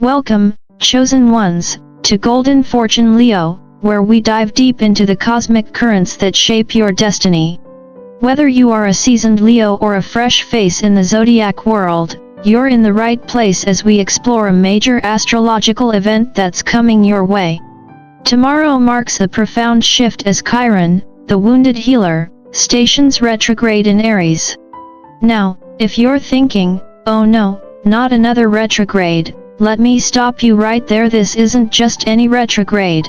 Welcome, chosen ones, to Golden Fortune Leo, where we dive deep into the cosmic currents that shape your destiny. Whether you are a seasoned Leo or a fresh face in the Zodiac world, you're in the right place as we explore a major astrological event that's coming your way. Tomorrow marks a profound shift as Chiron, the wounded healer, stations retrograde in Aries. Now, if you're thinking, oh no, not another retrograde, let me stop you right there. This isn't just any retrograde.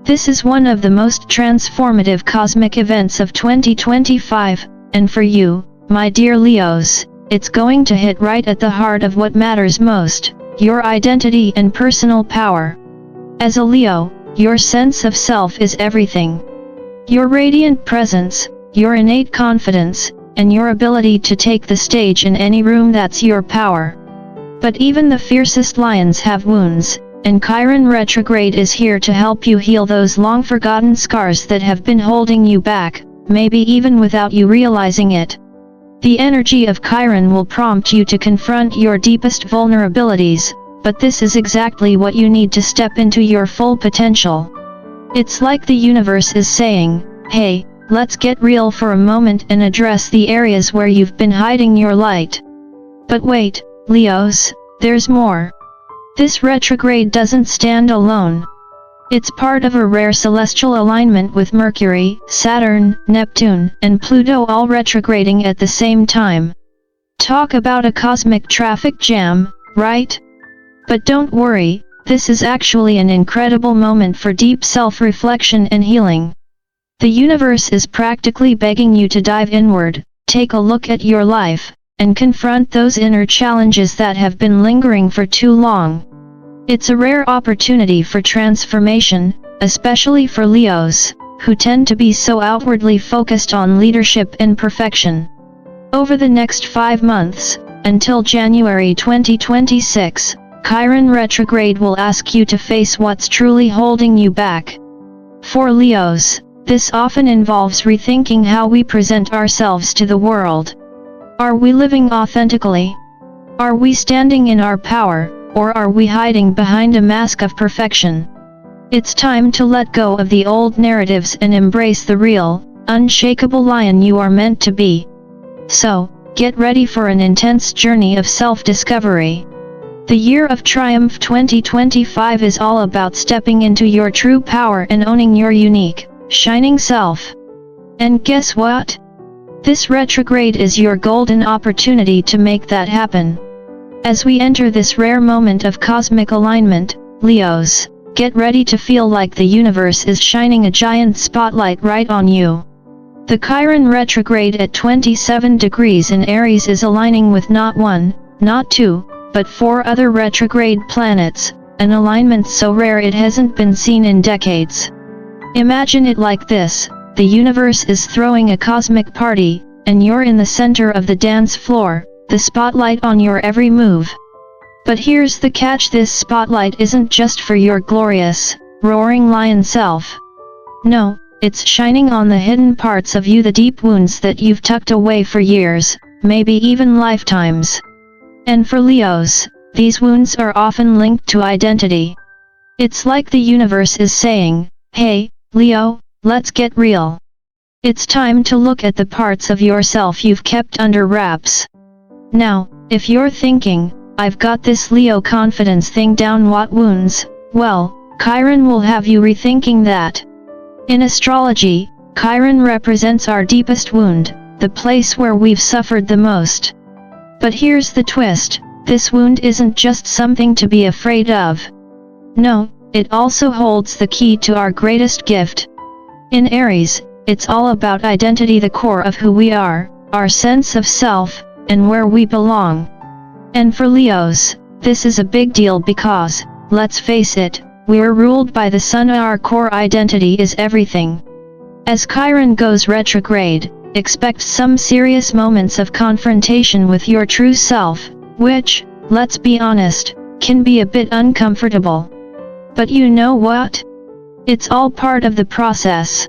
This is one of the most transformative cosmic events of 2025, and for you, my dear Leos, it's going to hit right at the heart of what matters most, your identity and personal power. As a Leo, your sense of self is everything. Your radiant presence, your innate confidence, and your ability to take the stage in any room, that's your power. But even the fiercest lions have wounds, and Chiron retrograde is here to help you heal those long-forgotten scars that have been holding you back, maybe even without you realizing it. The energy of Chiron will prompt you to confront your deepest vulnerabilities, but this is exactly what you need to step into your full potential. It's like the universe is saying, hey, let's get real for a moment and address the areas where you've been hiding your light. But wait, Leos, there's more. This retrograde doesn't stand alone. It's part of a rare celestial alignment with Mercury, Saturn, Neptune, and Pluto all retrograding at the same time. Talk about a cosmic traffic jam, right? But don't worry, this is actually an incredible moment for deep self-reflection and healing. The universe is practically begging you to dive inward, take a look at your life, and confront those inner challenges that have been lingering for too long. It's a rare opportunity for transformation, especially for Leos, who tend to be so outwardly focused on leadership and perfection. Over the next 5 months, until January 2026, Chiron retrograde will ask you to face what's truly holding you back. For Leos, this often involves rethinking how we present ourselves to the world. Are we living authentically? Are we standing in our power, or are we hiding behind a mask of perfection? It's time to let go of the old narratives and embrace the real, unshakable lion you are meant to be. So, get ready for an intense journey of self-discovery. The Year of Triumph 2025 is all about stepping into your true power and owning your unique, shining self. And guess what? This retrograde is your golden opportunity to make that happen. As we enter this rare moment of cosmic alignment, Leos, get ready to feel like the universe is shining a giant spotlight right on you. The Chiron retrograde at 27 degrees in Aries is aligning with not 1, not 2, but 4 other retrograde planets, an alignment so rare it hasn't been seen in decades. Imagine it like this. The universe is throwing a cosmic party, and you're in the center of the dance floor, the spotlight on your every move. But here's the catch: this spotlight isn't just for your glorious, roaring lion self. No, it's shining on the hidden parts of you, the deep wounds that you've tucked away for years, maybe even lifetimes. And for Leos, these wounds are often linked to identity. It's like the universe is saying, hey, Leo, let's get real. It's time to look at the parts of yourself you've kept under wraps. Now, if you're thinking, I've got this Leo confidence thing down, what wounds? Well, Chiron will have you rethinking that. In astrology, Chiron represents our deepest wound, the place where we've suffered the most. But here's the twist: this wound isn't just something to be afraid of. No, it also holds the key to our greatest gift. In Aries, it's all about identity, the core of who we are, our sense of self, and where we belong. And for Leos, this is a big deal because, let's face it, we're ruled by the sun. Our core identity is everything. As Chiron goes retrograde, expect some serious moments of confrontation with your true self, which, let's be honest, can be a bit uncomfortable. But you know what? It's all part of the process.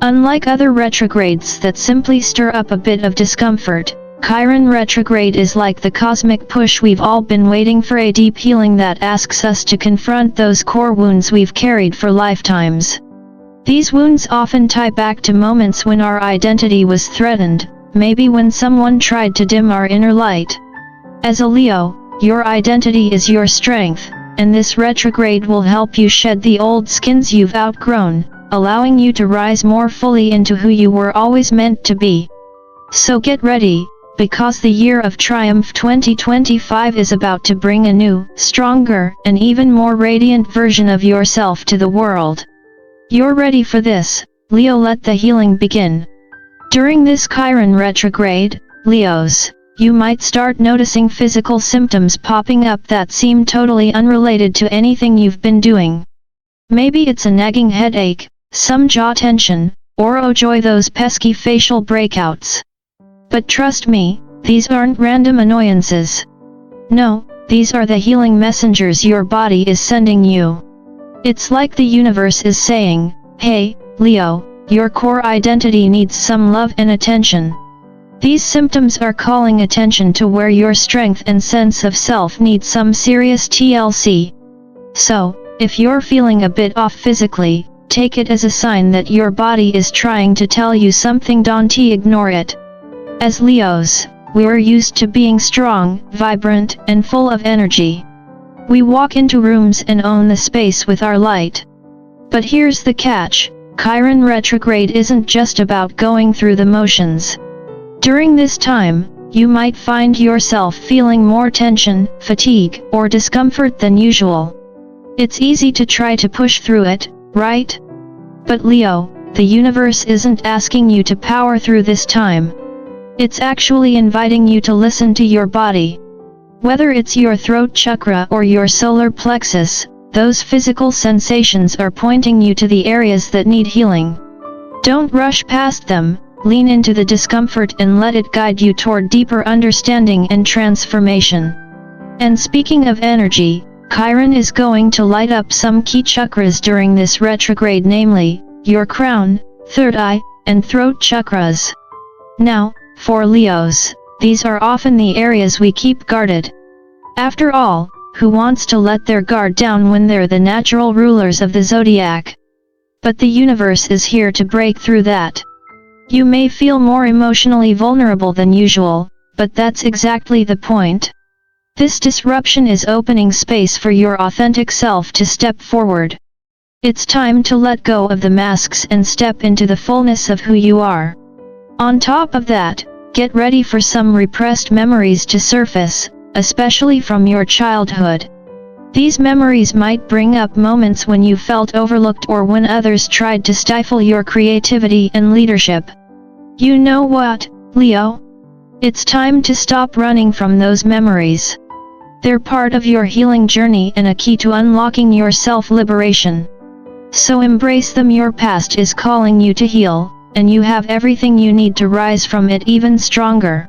Unlike other retrogrades that simply stir up a bit of discomfort, Chiron retrograde is like the cosmic push we've all been waiting for, a deep healing that asks us to confront those core wounds we've carried for lifetimes. These wounds often tie back to moments when our identity was threatened, maybe when someone tried to dim our inner light. As a Leo, your identity is your strength, and this retrograde will help you shed the old skins you've outgrown, allowing you to rise more fully into who you were always meant to be. So get ready, because the year of triumph 2025 is about to bring a new, stronger, and even more radiant version of yourself to the world. You're ready for this, Leo. Let the healing begin. During this Chiron retrograde, Leos, you might start noticing physical symptoms popping up that seem totally unrelated to anything you've been doing. Maybe it's a nagging headache, some jaw tension, or oh joy, those pesky facial breakouts. But trust me, these aren't random annoyances. No, these are the healing messengers your body is sending you. It's like the universe is saying, hey, Leo, your core identity needs some love and attention. These symptoms are calling attention to where your strength and sense of self need some serious TLC. So, if you're feeling a bit off physically, take it as a sign that your body is trying to tell you something. Don't ignore it. As Leos, we're used to being strong, vibrant, and full of energy. We walk into rooms and own the space with our light. But here's the catch, Chiron retrograde isn't just about going through the motions. During this time, you might find yourself feeling more tension, fatigue, or discomfort than usual. It's easy to try to push through it, right? But Leo, the universe isn't asking you to power through this time. It's actually inviting you to listen to your body. Whether it's your throat chakra or your solar plexus, those physical sensations are pointing you to the areas that need healing. Don't rush past them, lean into the discomfort and let it guide you toward deeper understanding and transformation. And speaking of energy, Chiron is going to light up some key chakras during this retrograde, namely, your crown, third eye, and throat chakras. Now, for Leos, these are often the areas we keep guarded. After all, who wants to let their guard down when they're the natural rulers of the Zodiac? But the universe is here to break through that. You may feel more emotionally vulnerable than usual, but that's exactly the point. This disruption is opening space for your authentic self to step forward. It's time to let go of the masks and step into the fullness of who you are. On top of that, get ready for some repressed memories to surface, especially from your childhood. These memories might bring up moments when you felt overlooked or when others tried to stifle your creativity and leadership. You know what, Leo? It's time to stop running from those memories. They're part of your healing journey and a key to unlocking your self-liberation. So embrace them. Your past is calling you to heal, and you have everything you need to rise from it even stronger.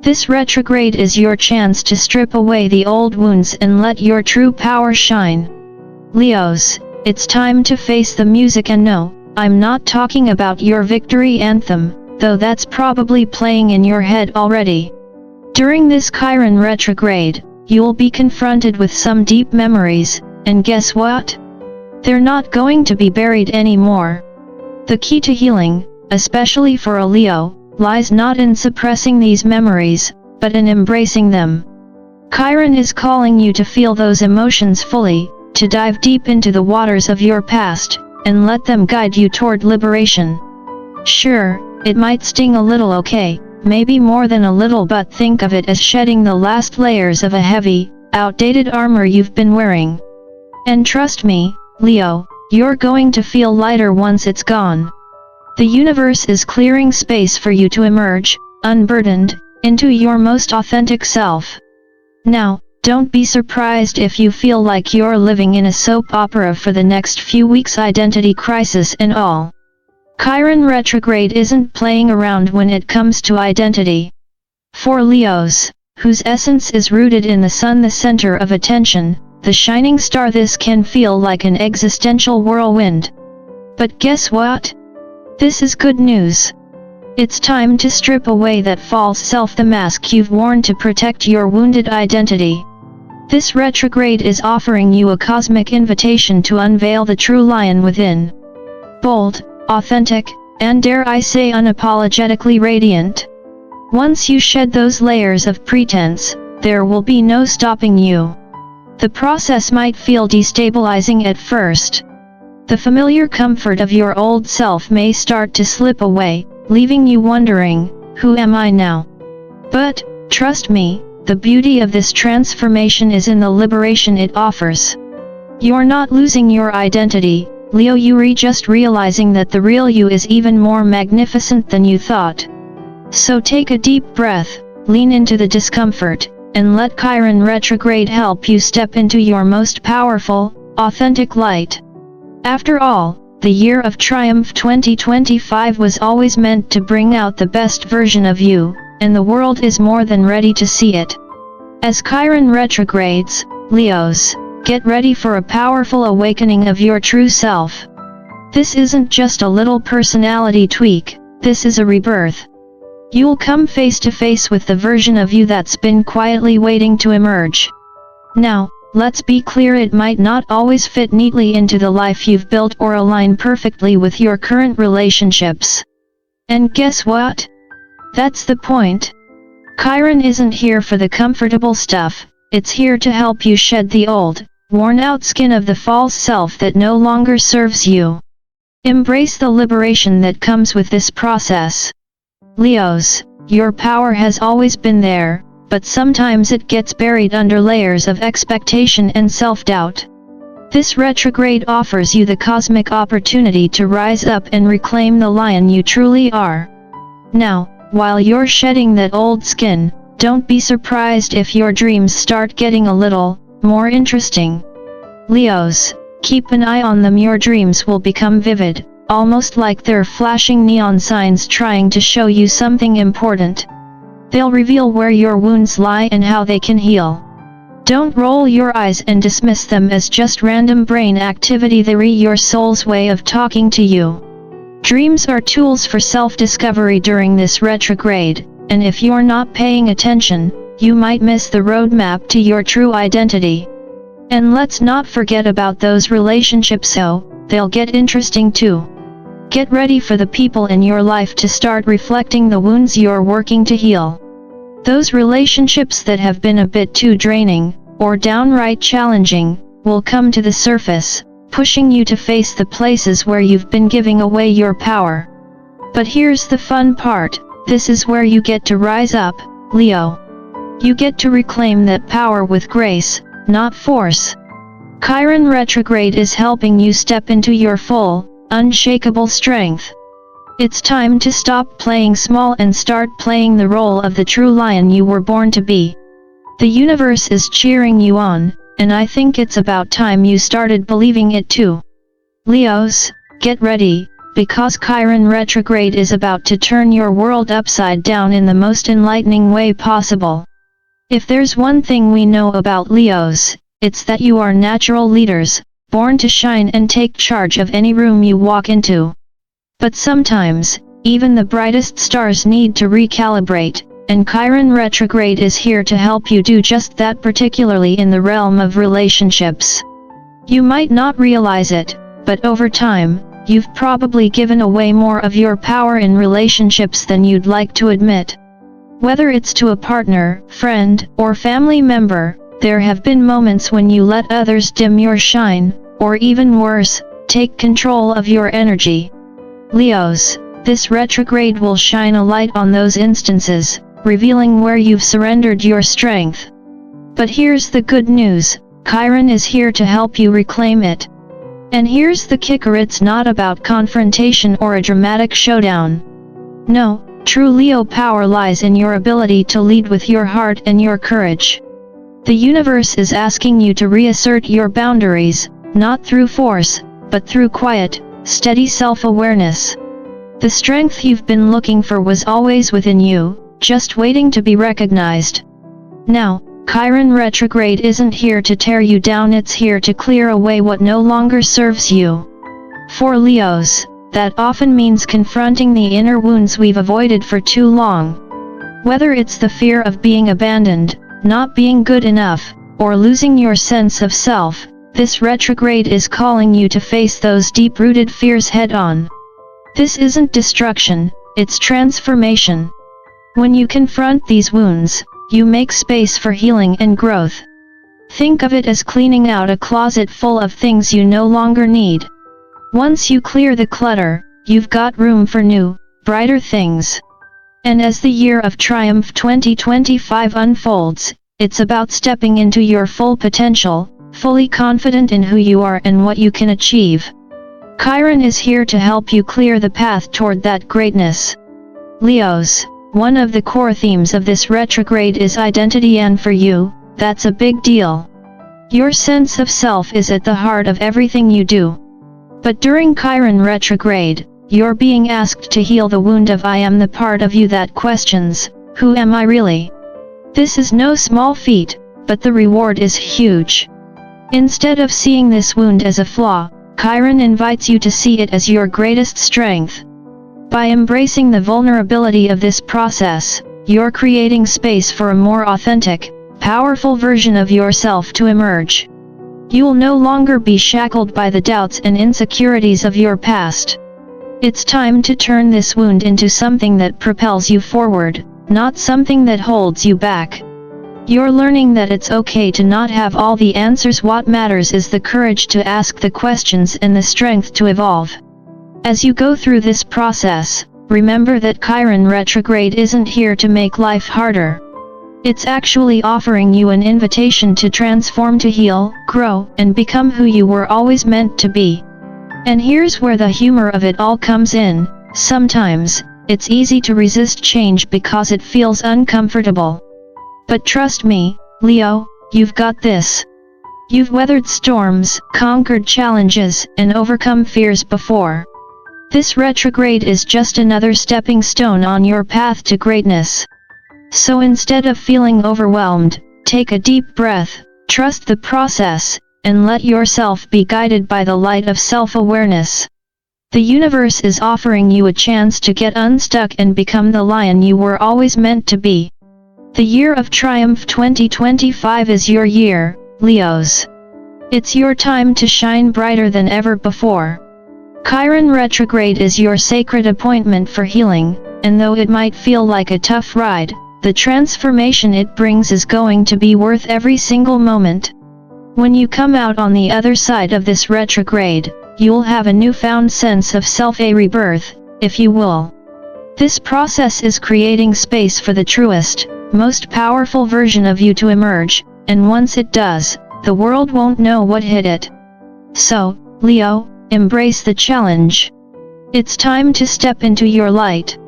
This retrograde is your chance to strip away the old wounds and let your true power shine. Leos, it's time to face the music, and no, I'm not talking about your victory anthem, though that's probably playing in your head already. During this Chiron retrograde, you'll be confronted with some deep memories, and guess what? They're not going to be buried anymore. The key to healing, especially for a Leo, lies not in suppressing these memories, but in embracing them. Chiron is calling you to feel those emotions fully, to dive deep into the waters of your past, and let them guide you toward liberation. Sure, it might sting a little, okay, maybe more than a little, but think of it as shedding the last layers of a heavy, outdated armor you've been wearing. And trust me, Leo, you're going to feel lighter once it's gone. The universe is clearing space for you to emerge, unburdened, into your most authentic self. Now, don't be surprised if you feel like you're living in a soap opera for the next few weeks, identity crisis and all. Chiron retrograde isn't playing around when it comes to identity. For Leos, whose essence is rooted in the sun, the center of attention, the shining star, this can feel like an existential whirlwind. But guess what? This is good news. It's time to strip away that false self, the mask you've worn to protect your wounded identity. This retrograde is offering you a cosmic invitation to unveil the true lion within. Bold, authentic, and dare I say unapologetically radiant. Once you shed those layers of pretense, there will be no stopping you. The process might feel destabilizing at first. The familiar comfort of your old self may start to slip away, leaving you wondering, who am I now? But, trust me, the beauty of this transformation is in the liberation it offers. You're not losing your identity, Leo, you're just realizing that the real you is even more magnificent than you thought. So take a deep breath, lean into the discomfort, and let Chiron retrograde help you step into your most powerful, authentic light. After all, the year of triumph 2025 was always meant to bring out the best version of you, and the world is more than ready to see it. As Chiron retrogrades, Leos, get ready for a powerful awakening of your true self. This isn't just a little personality tweak, this is a rebirth. You'll come face to face with the version of you that's been quietly waiting to emerge. Now, let's be clear, it might not always fit neatly into the life you've built or align perfectly with your current relationships. And guess what? That's the point. Chiron isn't here for the comfortable stuff, it's here to help you shed the old, worn-out skin of the false self that no longer serves you. Embrace the liberation that comes with this process. Leos, your power has always been there, but sometimes it gets buried under layers of expectation and self-doubt. This retrograde offers you the cosmic opportunity to rise up and reclaim the lion you truly are. Now, while you're shedding that old skin, don't be surprised if your dreams start getting a little more interesting. Leos, keep an eye on them, your dreams will become vivid, almost like they're flashing neon signs trying to show you something important. They'll reveal where your wounds lie and how they can heal. Don't roll your eyes and dismiss them as just random brain activity, they're your soul's way of talking to you. Dreams are tools for self-discovery during this retrograde, and if you're not paying attention, you might miss the roadmap to your true identity. And let's not forget about those relationships, so they'll get interesting too. Get ready for the people in your life to start reflecting the wounds you're working to heal. Those relationships that have been a bit too draining, or downright challenging, will come to the surface, pushing you to face the places where you've been giving away your power. But here's the fun part, this is where you get to rise up, Leo. You get to reclaim that power with grace, not force. Chiron retrograde is helping you step into your full, unshakable strength. It's time to stop playing small and start playing the role of the true lion you were born to be. The universe is cheering you on, and I think it's about time you started believing it too. Leos, get ready, because Chiron retrograde is about to turn your world upside down in the most enlightening way possible. If there's one thing we know about Leos, it's that you are natural leaders, born to shine and take charge of any room you walk into. But sometimes, even the brightest stars need to recalibrate, and Chiron retrograde is here to help you do just that, particularly in the realm of relationships. You might not realize it, but over time, you've probably given away more of your power in relationships than you'd like to admit. Whether it's to a partner, friend, or family member, there have been moments when you let others dim your shine, or even worse, take control of your energy. Leos, this retrograde will shine a light on those instances, revealing where you've surrendered your strength. But here's the good news, Chiron is here to help you reclaim it. And here's the kicker, it's not about confrontation or a dramatic showdown. No, true Leo power lies in your ability to lead with your heart and your courage. The universe is asking you to reassert your boundaries, not through force, but through quiet, steady self-awareness. The strength you've been looking for was always within you, just waiting to be recognized. Now, Chiron retrograde isn't here to tear you down, it's here to clear away what no longer serves you. For Leos, that often means confronting the inner wounds we've avoided for too long. Whether it's the fear of being abandoned, not being good enough, or losing your sense of self, this retrograde is calling you to face those deep-rooted fears head-on. This isn't destruction, it's transformation. When you confront these wounds, you make space for healing and growth. Think of it as cleaning out a closet full of things you no longer need. Once you clear the clutter, you've got room for new, brighter things. And as the year of triumph 2025 unfolds, it's about stepping into your full potential, fully confident in who you are and what you can achieve. Chiron is here to help you clear the path toward that greatness. Leos, one of the core themes of this retrograde is identity, and for you, that's a big deal. Your sense of self is at the heart of everything you do. But during Chiron retrograde, you're being asked to heal the wound of I am, the part of you that questions, who am I really? This is no small feat, but the reward is huge. Instead of seeing this wound as a flaw, Chiron invites you to see it as your greatest strength. By embracing the vulnerability of this process, you're creating space for a more authentic, powerful version of yourself to emerge. You'll no longer be shackled by the doubts and insecurities of your past. It's time to turn this wound into something that propels you forward, not something that holds you back. You're learning that it's okay to not have all the answers. What matters is the courage to ask the questions and the strength to evolve. As you go through this process, remember that Chiron retrograde isn't here to make life harder. It's actually offering you an invitation to transform, to heal, grow, and become who you were always meant to be. And here's where the humor of it all comes in. Sometimes, it's easy to resist change because it feels uncomfortable. But trust me, Leo, you've got this. You've weathered storms, conquered challenges, and overcome fears before. This retrograde is just another stepping stone on your path to greatness. So instead of feeling overwhelmed, take a deep breath, trust the process, and let yourself be guided by the light of self-awareness. The universe is offering you a chance to get unstuck and become the lion you were always meant to be. The year of triumph 2025 is your year, Leos. It's your time to shine brighter than ever before. Chiron retrograde is your sacred appointment for healing, and though it might feel like a tough ride, the transformation it brings is going to be worth every single moment. When you come out on the other side of this retrograde, you'll have a newfound sense of self, a rebirth, if you will. This process is creating space for the truest, most powerful version of you to emerge, and once it does, the world won't know what hit it. So, Leo, embrace the challenge. It's time to step into your light.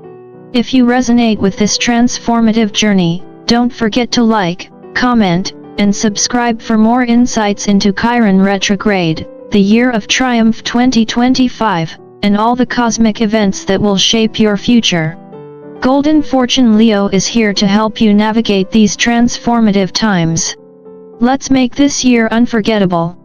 If you resonate with this transformative journey, don't forget to like, comment, and subscribe for more insights into Chiron retrograde, the year of triumph 2025, and all the cosmic events that will shape your future. Golden Fortune Leo is here to help you navigate these transformative times. Let's make this year unforgettable.